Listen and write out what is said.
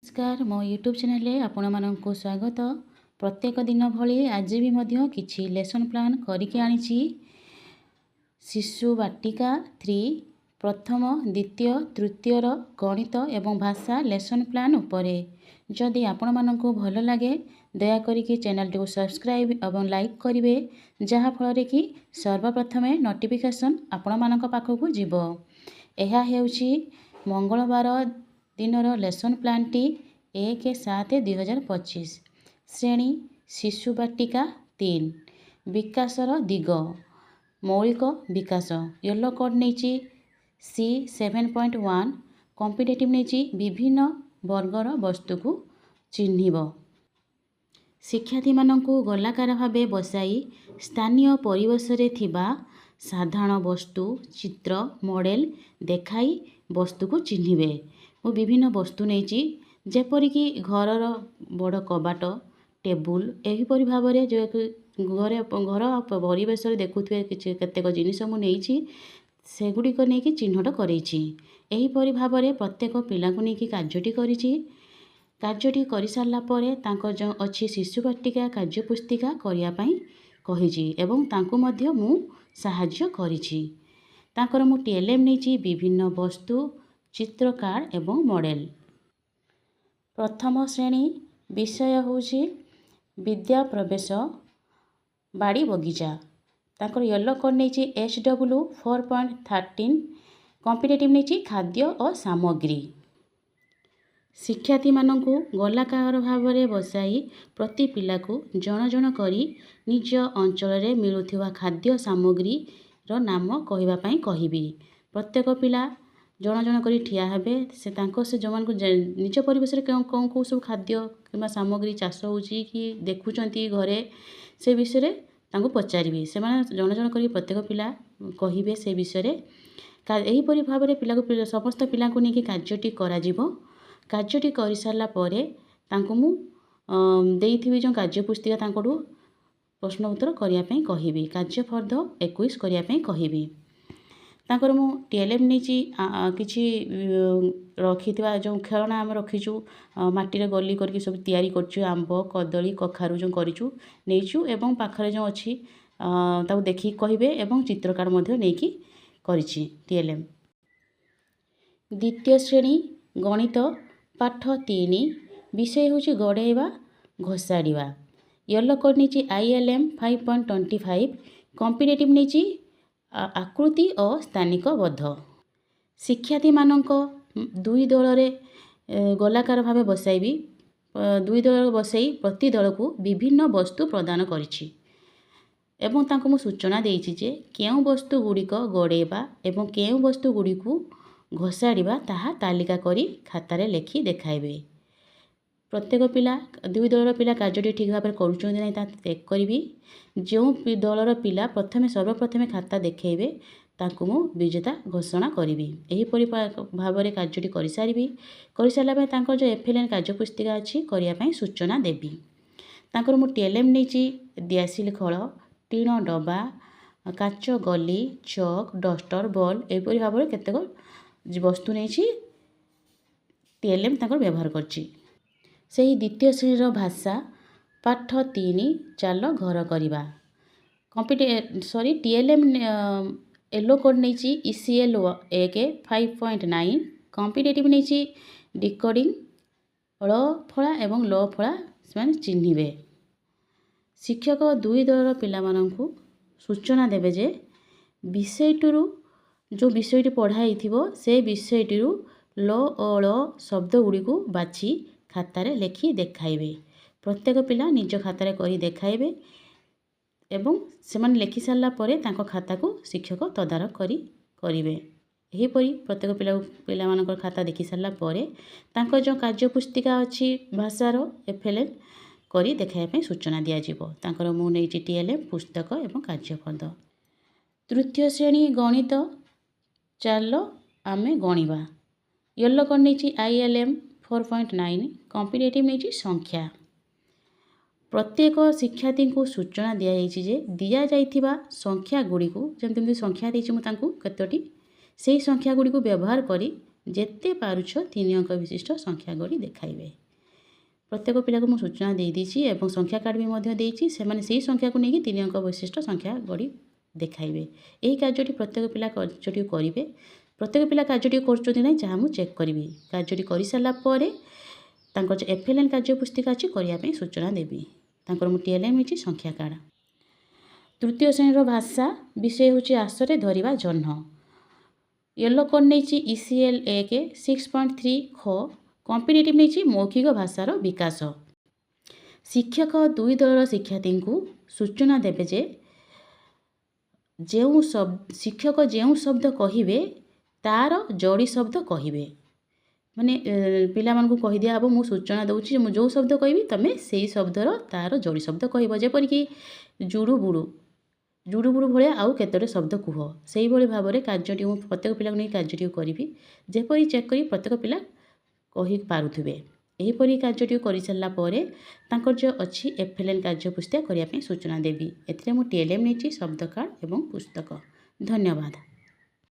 नमस्कार मो YouTube channel आपण मानक स्वागत। प्रत्येक दिन भली आज भी मध्य किछि लेसन प्लान करके आनिछि। शिशु वाटिका 3 प्रथम द्वितीय तृतीय गणित एवं भाषा लेसन प्लान उपरे। जदि आपण मानक भल लगे दया करिके चैनल को सब्सक्राइब एवं लाइक करेंगे, जहाँ फल कि सर्वप्रथम नोटिफिकेशन आपण मानक पाखक जीव। यह हेउछि मंगलवार दिनर लेसन प्लानटी 1/7/2025 श्रेणी शिशु वाटिका 3 विकासर दिग मौलिक विकास। येलो कोड नहीं C7.1 कॉम्पिटेटिव नहीं विभिन्न वर्गर वस्तु को चिन्हिब। शिक्षार्थी मानकु गोलाकार भावे बसाई स्थानीय परिवेश रे थिबा साधारण वस्तु चित्र मॉडल देखाई वस्तु को चिन्हिबे। और विभिन्न वस्तु नहीं जेपरिक घरर बड़ कबाट टेबुल एहीपरि भाव में जो घर परिवेश देखुए केतेक जिनिस मुझे सेगुड़िक नहीं चिन्हट करेपरि भाव में प्रत्येक पिला को लेकिन कार्यटी कार्यटी कर सारा पर जो अच्छी शिशु वाटिका कार्यपुस्तिका करने कही एवं तांको मध्य मु साहाय्य करिछि। तांकर मु TLM नहीं विभिन्न वस्तु चित्र कार्ड एवं मॉडल। प्रथम श्रेणी विषय होछि विद्या प्रवेश बाड़ी बगीचा। तांकर येलो कोड नहीं SW 4.13 कॉम्पिटेटिव नहीं खाद्य और सामग्री। शिक्षार्थी मानकु गोलाकार भाव में बसाई प्रति पिला को जन जन करी निज अंचल रे मिलुथिबा खाद्य सामग्री रो नाम कहवाई कहबी। प्रत्येक पिला जन जन करी ठिया हेबे से जो निज परिवेश कौन कौन सब खाद्य कि सामग्री चाष होची कि देखुचंती घरे से विषय तांको पचारिबे। से जन जन करी प्रत्येक पिला कहिबे से विषय एहीपरि भाव में पिला को समस्त पिला को लेकिन कार्यटी करा जिवो। कार्यटी कर सारा पर तांको मु देइथिबी जो कार्यपुस्तिका तांकोडू प्रश्न उत्तर करने कहबी। कार्यफर्द 21 करने कहबी। तांकर मु TLM नहीं किछि रखी जो खेलना आम रखीचु माटी रे गली करके सब तैयारी करछु आंब कदली कखारु जो करिचु नहींचु एवं पाखरे जो अच्छी ताऊ देखी कहबे एवं चित्रकार मध्य नेकी करिछि TLM। द्वितीय श्रेणी गणित पाठ 3 विषय होछि गड़ेवा घोषाड़ीवा। येलो कोड नहीं ILM 5.25 कॉम्पिटेटिव नहीं आकृति और स्थानिक बद्ध। शिक्षार्थी मानक दुई दल रे गोलाकार भाव बसाइबी दुई दल बसाई प्रति दल को विभिन्न वस्तु प्रदान करिछि एवं तांको मु सूचना देइछि जे केउ वस्तु गुड़िक गड़ेबा एवं केउ वस्तु गुड़िक घोषाड़ीबा ताहा तालिका करी खातारे लेखि देखाइबे। प्रत्येक पिला दुई दलर पिला कार्यटी ठीक भाव करुँच चेक करी। जो दलर पिला प्रथमे सर्वप्रथमे खाता देखेबे ताकू मु विजेता घोषणा करी। एहीपरि भाव में कार्यटी कर सारा जो FLN कार्यपुस्तिका अच्छी करने सूचना देवी। तांकर मु TLM नहीं दियासिल खल टीण डबा काच गली चक डस्टर बॉल एहीपरि भाव में केतेक वस्तु नहीं TLM तांकर व्यवहार करछि। सही द्वितीय श्रेणी भाषा पाठ 3 चाल घर करवा TLM येलो कोड नहीं ECL 5.9 कॉम्पिटेटिव नहीं डिकोडिंग ळ फला एवं ल फला से चिन्हिबे। शिक्षक दुई दलर पिला माननकु सूचना देवे जे विषयटू जो विषयटी पढ़ाई से विषयटी ल और ळ शब्द गुड़ी को बाछि खातारे लेखि देखाइबे। प्रत्येक पिला निज खातारे करी देखाइबे एवं से माने लेखि सारा पर तांको खाता को शिक्षक तदारख करिवे। एहीपरि प्रत्येक पिला मानकर खाता देखि सारा पर तांको जो कार्यपुस्तिका अच्छी भाषार FLN करी देखाइबे सूचना दिया जिवो। तांकर मु नै TLM पुस्तक एवं कार्यफर्द। तृतीय श्रेणी गणित चाल आमे गणिबा। येलो कोड नहीं ILM 4.9 कॉम्पिटेटिव नहीं संख्या। प्रत्येक शिक्षार्थी को सूचना दि जाइथिबा संख्या गुड़ी को जमती संख्या देछि मु तांको केतोटी से संख्या गुड़ी को व्यवहार करी ଯେତେ ପାରୁଛ 3 ଅଙ୍କ ବିଶିଷ୍ଟ ସଂଖ୍ୟା ଗଢ଼ି ଦେଖାଇବେ। ପ୍ରତ୍ୟେକ ପିଲାକୁ ମୁଁ ସୂଚନା ଦେଇଦେଇଛି ଏବଂ ସଂଖ୍ୟା କାର୍ଡ଼ ବି ମଧ୍ୟ ଦେଇଛି। ସେମାନେ ସେହି ସଂଖ୍ୟାକୁ ନେଇକି 3 ଅଙ୍କ ବିଶିଷ୍ଟ ସଂଖ୍ୟା ଗଢ଼ି ଦେଖାଇବେ। ଏହି କାର୍ଯ୍ୟଟି ପ୍ରତ୍ୟେକ ପିଲା କାର୍ଯ୍ୟଟି କରିବେ। ପ୍ରତ୍ୟେକ ପିଲା କାର୍ଯ୍ୟଟି କରୁଛନ୍ତି ନାହିଁ ଯାହା ମୁଁ ଚେକ୍ କରିବି। କାର୍ଯ୍ୟଟି କରିସାରିଲା ପରେ ତାଙ୍କର ଯେଉଁ FLN କାର୍ଯ୍ୟ ପୁସ୍ତିକା ଅଛି କରିବା ପାଇଁ ସୂଚନା ଦେବି। ତାଙ୍କର ମୁଁ TLM ହେଇଛି ସଂଖ୍ୟା କାର୍ଡ଼। ତୃତୀୟ ଶ୍ରେଣୀର ଭାଷା ବିଷୟ ହେଉଛି ଆସରେ ଧରିବା ଜହ୍ନ। ୟେଲୋ କୋଡ଼୍ ନେଇଛି ECL 1 6.3 ଖ। କମ୍ପିଟେଟିଭ୍ ନେଇଛି ମୌଖିକ ଭାଷାର ବିକାଶ। ଶିକ୍ଷକ 2 ଦଳର ଶିକ୍ଷାର୍ଥୀଙ୍କୁ ସୂଚନା ଦେବେ ଯେ ଶିକ୍ଷକ ଯେଉଁ ଶବ୍ଦ କହିବେ ତାର ଯୋଡ଼ି ଶବ୍ଦ କହିବେ। ମାନେ ପିଲାମାନଙ୍କୁ କହିଦିଆହେବ, ମୁଁ ସୂଚନା ଦେଉଛି ମୁଁ ଯେଉଁ ଶବ୍ଦ କହିବି ତୁମେ ସେଇ ଶବ୍ଦର ତାର ଯୋଡ଼ି ଶବ୍ଦ କହିବ। ଯେପରିକି ଜୁଡ଼ୁବୁଡ଼ୁ, ଜୁଡ଼ୁବୁଡ଼ୁ ଭଳିଆ ଆଉ କେତୋଟି ଶବ୍ଦ କୁହ। ସେଇଭଳି ଭାବରେ କାର୍ଯ୍ୟଟି ମୁଁ ପ୍ରତ୍ୟେକ ପିଲାକୁ ନେଇ କାର୍ଯ୍ୟଟି କରିବି। ଯେପରି ଚେକ୍ କରି ପ୍ରତ୍ୟେକ ପିଲା କହିପାରୁଥିବେ। ଏହିପରି କାର୍ଯ୍ୟଟି କରିସାରିଲା ପରେ ତାଙ୍କର ଯେଉଁ ଅଛି FLN କାର୍ଯ୍ୟ ପୁସ୍ତିକା କରିବା ପାଇଁ ସୂଚନା ଦେବି। ଏଥିରେ ମୁଁ TLM ନେଇଛି ଶବ୍ଦ କାର୍ଡ଼ ଏବଂ ପୁସ୍ତକ। ଧନ୍ୟବାଦ।